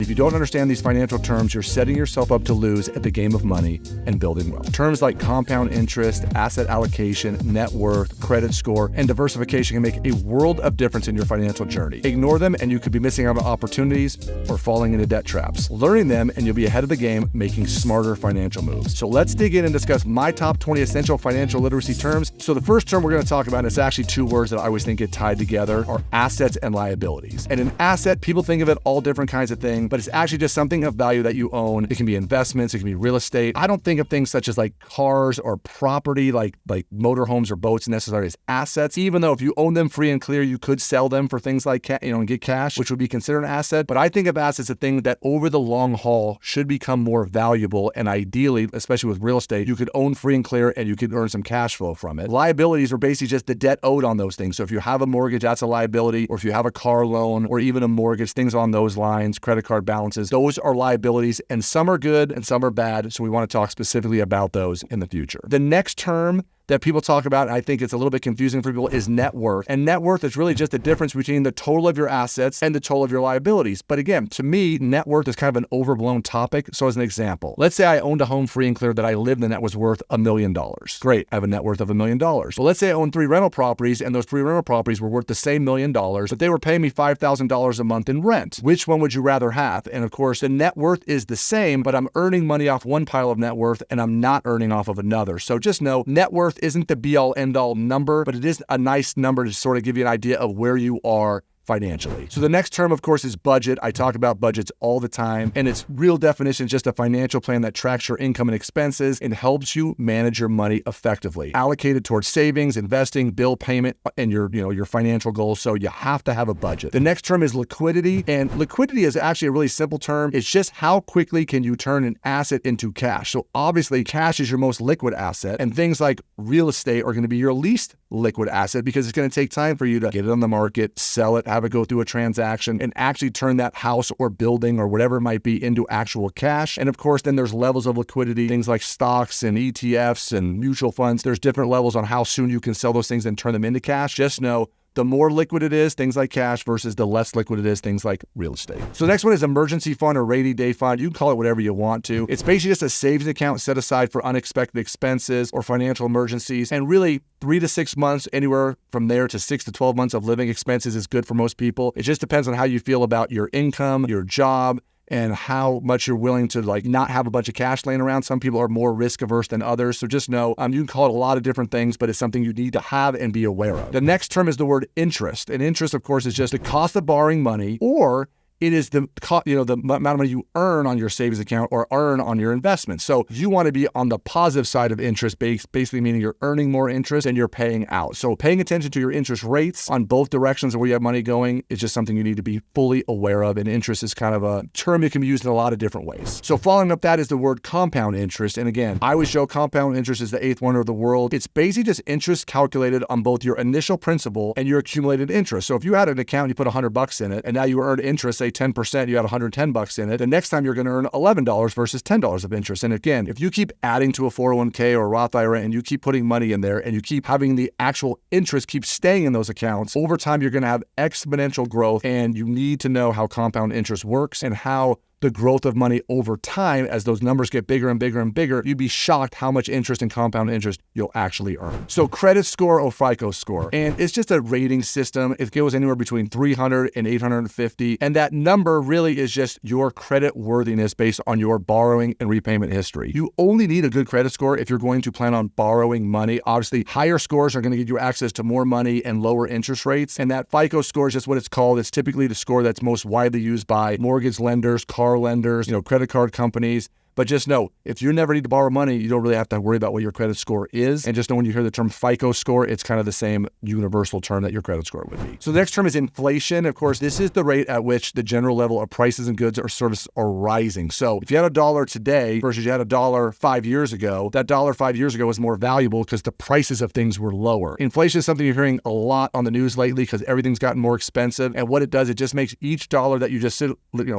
If you don't understand these financial terms, you're setting yourself up to lose at the game of money and building wealth. Terms like compound interest, asset allocation, net worth, credit score, and diversification can make a world of difference in your financial journey. Ignore them and you could be missing out on opportunities or falling into debt traps. Learning them and you'll be ahead of the game, making smarter financial moves. So let's dig in and discuss my top 20 essential financial literacy terms. So the first term we're going to talk about is actually two words that I always think get tied together, are assets and liabilities. And an asset, people think of it all different kinds of things, but it's actually just something of value that you own. It can be investments, it can be real estate. I don't think of things such as like cars or property, like motorhomes or boats necessarily as assets, even though if you own them free and clear, you could sell them for things like and get cash, which would be considered an asset. But I think of assets as a thing that over the long haul should become more valuable, and ideally, especially with real estate, you could own free and clear and you could earn some cash flow from it. Liabilities are basically just the debt owed on those things. So if you have a mortgage, that's a liability, or if you have a car loan or even a mortgage, things on those lines, credit card balances, those are liabilities, and some are good and some are bad. So we want to talk specifically about those in the future. The next term that people talk about, and I think it's a little bit confusing for people, is net worth. And net worth is really just the difference between the total of your assets and the total of your liabilities. But again, to me, net worth is kind of an overblown topic. So as an example, let's say I owned a home free and clear that I lived in that was worth $1 million. Great, I have a net worth of $1 million. Well, let's say I owned 3 rental properties and those 3 rental properties were worth the same $1 million, but they were paying me $5,000 a month in rent. Which one would you rather have? And of course, the net worth is the same, but I'm earning money off one pile of net worth and I'm not earning off of another. So just know net worth isn't the be-all, end-all number, but it is a nice number to sort of give you an idea of where you are financially. So the next term, of course, is budget. I talk about budgets all the time, and its real definition is just a financial plan that tracks your income and expenses and helps you manage your money effectively, allocated towards savings, investing, bill payment, and your financial goals. So you have to have a budget. The next term is liquidity, and liquidity is actually a really simple term. It's just how quickly can you turn an asset into cash. So obviously, cash is your most liquid asset, and things like real estate are going to be your least liquid asset because it's going to take time for you to get it on the market, sell it, have it go through a transaction, and actually turn that house or building or whatever it might be into actual cash. And of course, then there's levels of liquidity, things like stocks and ETFs and mutual funds. There's different levels on how soon you can sell those things and turn them into cash. Just know the more liquid it is, things like cash, versus the less liquid it is, things like real estate. So the next one is emergency fund or rainy day fund. You can call it whatever you want to. It's basically just a savings account set aside for unexpected expenses or financial emergencies. And really, 3 to 6 months, anywhere from there to 6 to 12 months of living expenses is good for most people. It just depends on how you feel about your income, your job, and how much you're willing to not have a bunch of cash laying around. Some people are more risk averse than others. So just know, you can call it a lot of different things, but it's something you need to have and be aware of. The next term is the word interest. And interest, of course, is just the cost of borrowing money, or it is the amount of money you earn on your savings account or earn on your investments. So you want to be on the positive side of interest, basically meaning you're earning more interest and you're paying out. So paying attention to your interest rates on both directions of where you have money going is just something you need to be fully aware of. And interest is kind of a term that can be used in a lot of different ways. So following up that is the word compound interest. And again, I always show compound interest is the 8th wonder of the world. It's basically just interest calculated on both your initial principal and your accumulated interest. So if you had an account, you put $100 in it, and now you earned interest, say 10%, you had $110 in it. The next time you're going to earn $11 versus $10 of interest. And again, if you keep adding to a 401k or a Roth IRA and you keep putting money in there and you keep having the actual interest keep staying in those accounts, over time you're going to have exponential growth. And you need to know how compound interest works and how the growth of money over time, as those numbers get bigger and bigger and bigger, you'd be shocked how much interest and compound interest you'll actually earn. So credit score or FICO score, and it's just a rating system. It goes anywhere between 300 and 850. And that number really is just your credit worthiness based on your borrowing and repayment history. You only need a good credit score if you're going to plan on borrowing money. Obviously, higher scores are going to get you access to more money and lower interest rates. And that FICO score is just what it's called. It's typically the score that's most widely used by mortgage lenders, car lenders, credit card companies. But just know, if you never need to borrow money, you don't really have to worry about what your credit score is. And just know when you hear the term FICO score, it's kind of the same universal term that your credit score would be. So the next term is inflation. Of course, this is the rate at which the general level of prices and goods or services are rising. So if you had a dollar today versus you had a dollar 5 years ago, that dollar 5 years ago was more valuable because the prices of things were lower. Inflation is something you're hearing a lot on the news lately because everything's gotten more expensive. And what it does, it just makes each dollar that you just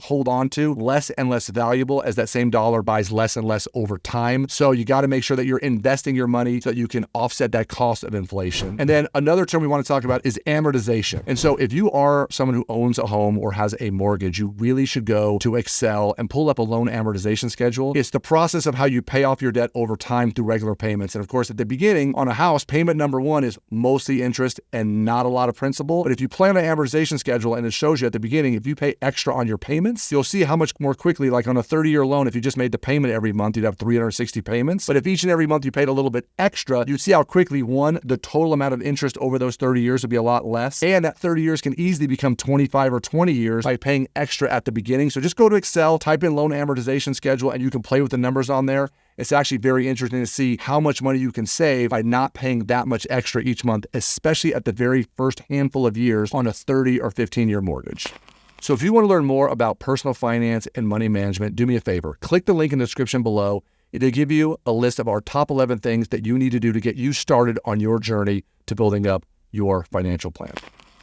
hold on to less and less valuable as that same dollar buys less and less over time. So you got to make sure that you're investing your money so that you can offset that cost of inflation. And then another term we want to talk about is amortization. And so if you are someone who owns a home or has a mortgage, you really should go to Excel and pull up a loan amortization schedule. It's the process of how you pay off your debt over time through regular payments. And of course, at the beginning on a house, payment number one is mostly interest and not a lot of principal. But if you plan an amortization schedule and it shows you at the beginning, if you pay extra on your payments, you'll see how much more quickly, like on a 30-year loan, if you just made the payment every month, you'd have 360 payments. But if each and every month you paid a little bit extra, you'd see how quickly, one, the total amount of interest over those 30 years would be a lot less. And that 30 years can easily become 25 or 20 years by paying extra at the beginning. So just go to Excel, type in loan amortization schedule, and you can play with the numbers on there. It's actually very interesting to see how much money you can save by not paying that much extra each month, especially at the very first handful of years on a 30 or 15-year mortgage. So if you want to learn more about personal finance and money management, do me a favor. Click the link in the description below. It'll give you a list of our top 11 things that you need to do to get you started on your journey to building up your financial plan.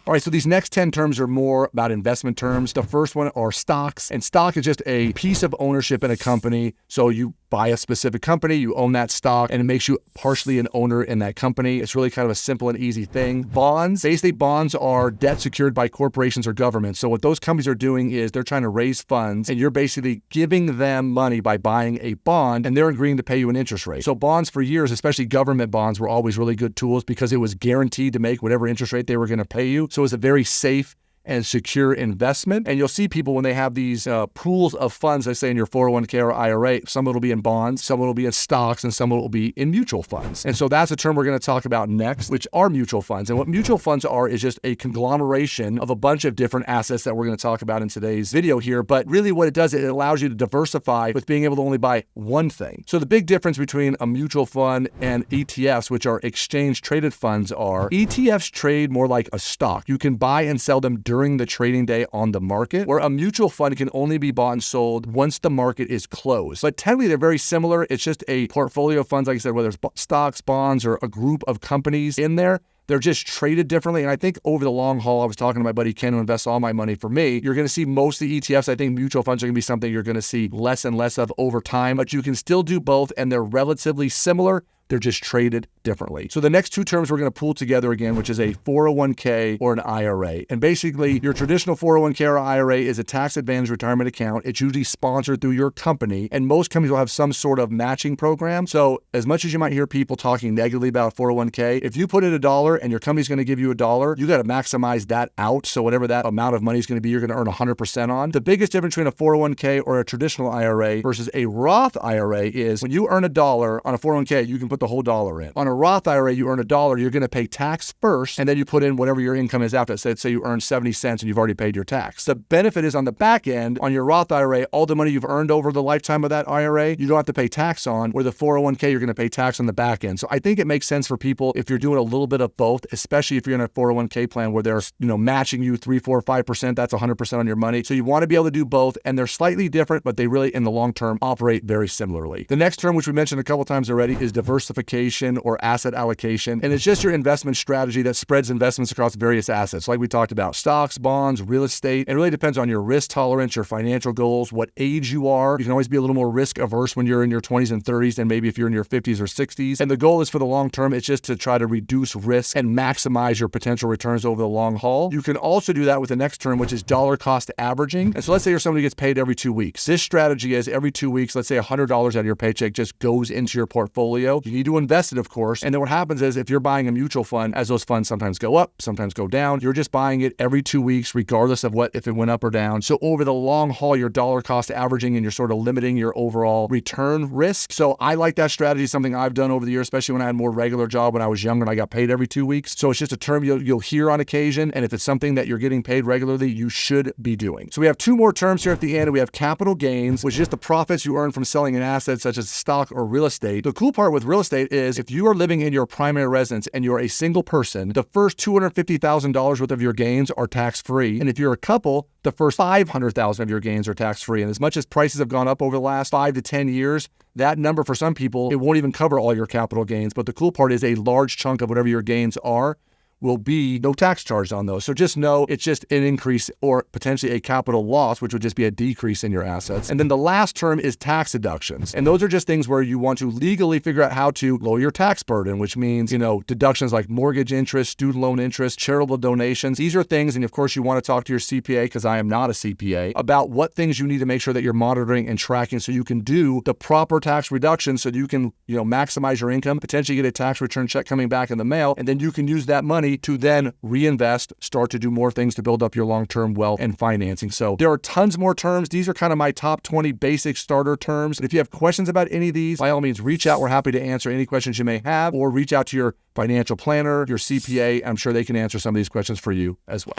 All right, so these next 10 terms are more about investment terms. The first one are stocks, and stock is just a piece of ownership in a company. So you buy a specific company, you own that stock, and it makes you partially an owner in that company. It's really kind of a simple and easy thing. Bonds, basically bonds are debt secured by corporations or governments. So what those companies are doing is they're trying to raise funds, and you're basically giving them money by buying a bond, and they're agreeing to pay you an interest rate. So bonds for years, especially government bonds, were always really good tools because it was guaranteed to make whatever interest rate they were going to pay you. So it's a very safe and secure investment. And you'll see people when they have these pools of funds, let's say in your 401k or IRA, some of it will be in bonds, some of it will be in stocks, and some of it will be in mutual funds. And so that's a term we're going to talk about next, which are mutual funds. And what mutual funds are is just a conglomeration of a bunch of different assets that we're going to talk about in today's video here. But really what it does, it allows you to diversify with being able to only buy one thing. So the big difference between a mutual fund and ETFs, which are exchange traded funds, are ETFs trade more like a stock. You can buy and sell them during the trading day on the market, where a mutual fund can only be bought and sold once the market is closed. But technically, they're very similar. It's just a portfolio of funds, like I said, whether it's stocks, bonds, or a group of companies in there. They're just traded differently. And I think over the long haul, I was talking to my buddy Ken, who invests all my money for me. You're going to see mostly ETFs. I think mutual funds are going to be something you're going to see less and less of over time, but you can still do both, and they're relatively similar. They're just traded differently. So the next two terms we're going to pull together again, which is a 401k or an IRA. And basically, your traditional 401k or IRA is a tax-advantaged retirement account. It's usually sponsored through your company, and most companies will have some sort of matching program. So as much as you might hear people talking negatively about 401k, if you put in $1 and your company's going to give you $1, you got to maximize that out. So whatever that amount of money is going to be, you're going to earn 100% on. The biggest difference between a 401k or a traditional IRA versus a Roth IRA is when you earn $1 on a 401k, you can put the whole dollar in. On a Roth IRA, you earn $1, you're going to pay tax first, and then you put in whatever your income is after. Say you earn 70 cents and you've already paid your tax. The benefit is on the back end, on your Roth IRA, all the money you've earned over the lifetime of that IRA, you don't have to pay tax on, where the 401k, you're going to pay tax on the back end. So I think it makes sense for people if you're doing a little bit of both, especially if you're in a 401k plan where they're, matching you 3, 4, 5%, that's 100% on your money. So you want to be able to do both, and they're slightly different, but they really, in the long term, operate very similarly. The next term, which we mentioned a couple times already, is diversification or asset allocation. And it's just your investment strategy that spreads investments across various assets. Like we talked about, stocks, bonds, real estate. It really depends on your risk tolerance, your financial goals, what age you are. You can always be a little more risk averse when you're in your 20s and 30s than maybe if you're in your 50s or 60s. And the goal is for the long term, it's just to try to reduce risk and maximize your potential returns over the long haul. You can also do that with the next term, which is dollar cost averaging. And so let's say you're somebody who gets paid every 2 weeks. This strategy is every 2 weeks, let's say $100 out of your paycheck just goes into your portfolio. You need to invest it, of course. And then what happens is if you're buying a mutual fund, as those funds sometimes go up, sometimes go down, you're just buying it every 2 weeks, regardless of if it went up or down. So over the long haul, you're dollar cost averaging and you're sort of limiting your overall return risk. So I like that strategy, something I've done over the years, especially when I had a more regular job when I was younger and I got paid every 2 weeks. So it's just a term you'll hear on occasion. And if it's something that you're getting paid regularly, you should be doing. So we have two more terms here at the end. We have capital gains, which is just the profits you earn from selling an asset such as stock or real estate. The cool part with real estate is if you are living in your primary residence and you're a single person, the first $250,000 worth of your gains are tax-free. And if you're a couple, the first $500,000 of your gains are tax-free. And as much as prices have gone up over the last 5 to 10 years, that number for some people, it won't even cover all your capital gains. But the cool part is a large chunk of whatever your gains are will be no tax charge on those. So just know it's just an increase or potentially a capital loss, which would just be a decrease in your assets. And then the last term is tax deductions. And those are just things where you want to legally figure out how to lower your tax burden, which means, deductions like mortgage interest, student loan interest, charitable donations. These are things, and of course you want to talk to your CPA, because I am not a CPA, about what things you need to make sure that you're monitoring and tracking so you can do the proper tax reduction so that you can, maximize your income, potentially get a tax return check coming back in the mail, and then you can use that money to then reinvest, start to do more things to build up your long-term wealth and financing. So there are tons more terms. These are kind of my top 20 basic starter terms. If you have questions about any of these, by all means, reach out. We're happy to answer any questions you may have, or reach out to your financial planner, your CPA. I'm sure they can answer some of these questions for you as well.